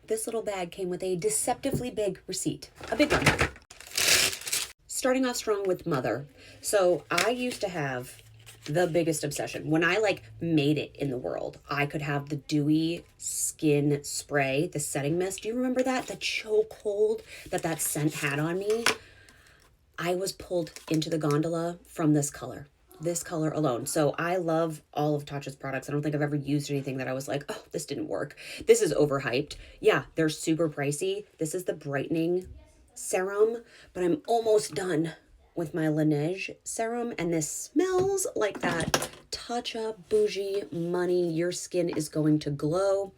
this little bag came with a deceptively big receipt, a big one. Starting off strong with Mother. So I used to have the biggest obsession. When I like made it in the world, I could have the dewy skin spray, the setting mist. Do you remember that? The chokehold that scent had on me. I was pulled into the gondola from this color alone. So I love all of Tatcha's products. I don't think I've ever used anything that I was like, oh, this didn't work. This is overhyped. Yeah, they're super pricey. This is the brightening serum, but I'm almost done with my Laneige serum, and this smells like that Tatcha bougie money. Your skin is going to glow.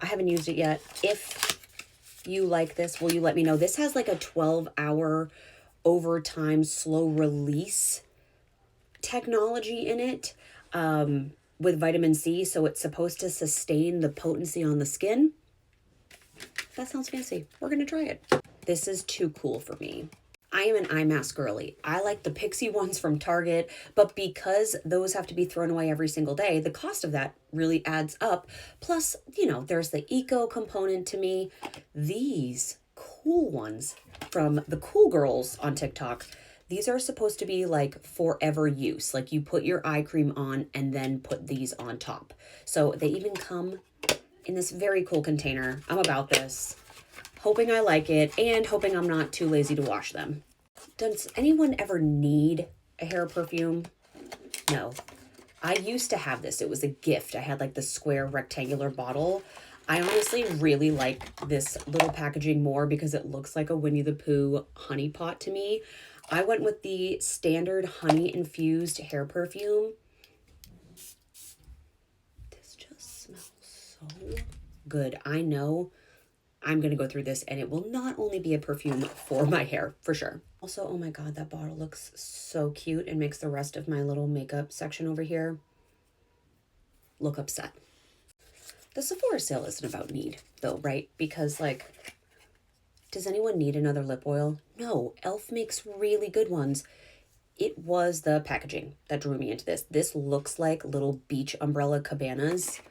I haven't used it yet. If you like this, will you let me know? This has like a 12-hour overtime slow release technology in it with vitamin C, so it's supposed to sustain the potency on the skin. That sounds fancy. We're gonna try it. This is too cool for me. I am an eye mask girly. I like the Pixie ones from Target, but because those have to be thrown away every single day, the cost of that really adds up. Plus, you know, there's the eco component to me. These cool ones from the cool girls on TikTok, these are supposed to be like forever use. Like you put your eye cream on and then put these on top. So they even come in this very cool container. I'm about this. Hoping I like it and hoping I'm not too lazy to wash them. Does anyone ever need a hair perfume? No. I used to have this. It was a gift. I had like the square rectangular bottle. I honestly really like this little packaging more because it looks like a Winnie the Pooh honey pot to me. I went with the standard honey infused hair perfume. This just smells so good. I know I'm going to go through this and it will not only be a perfume for my hair, for sure. Also, oh my God, that bottle looks so cute and makes the rest of my little makeup section over here look upset. The Sephora sale isn't about need though, right? Because like, does anyone need another lip oil? No, e.l.f. makes really good ones. It was the packaging that drew me into this. This looks like little beach umbrella cabanas.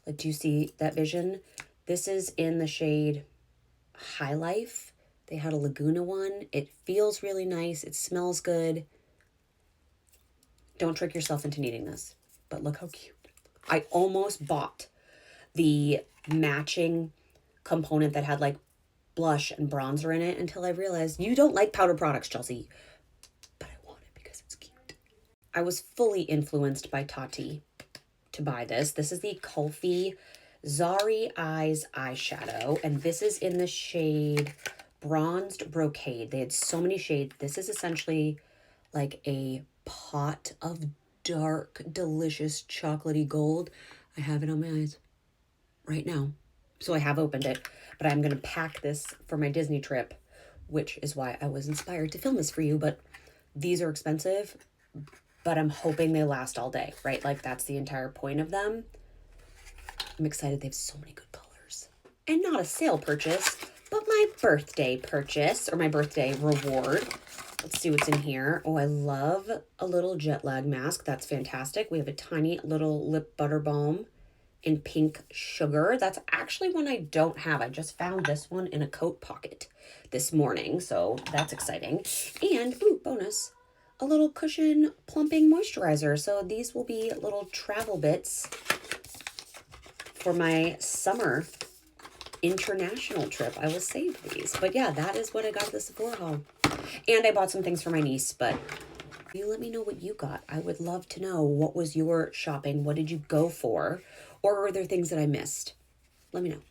Like, do you see that vision? This is in the shade High Life. They had a Laguna one. It feels really nice. It smells good. Don't trick yourself into needing this, but look how cute. I almost bought the matching component that had like blush and bronzer in it until I realized you don't like powder products, Chelsea. But I want it because it's cute. I was fully influenced by Tati to buy this. This is the Kulfi Zari Eyes eyeshadow, and this is in the shade Bronzed Brocade. They had so many shades. This is essentially like a pot of dark, delicious chocolatey gold. I have it on my eyes right now. So I have opened it, but I'm going to pack this for my Disney trip, which is why I was inspired to film this for you. But these are expensive, but I'm hoping they last all day, right? Like that's the entire point of them. I'm excited. They have so many good colors. And not a sale purchase, but my birthday purchase or my birthday reward. Let's see what's in here. Oh, I love a little jet lag mask. That's fantastic. We have a tiny little lip butter balm in pink sugar. That's actually one I don't have. I just found this one in a coat pocket this morning, so that's exciting. And, ooh, bonus, a little cushion plumping moisturizer. So these will be little travel bits for my summer international trip. I will save these. But yeah, that is what I got at the Sephora haul. And I bought some things for my niece, but you let me know what you got. I would love to know, what was your shopping? What did you go for? Or are there things that I missed? Let me know.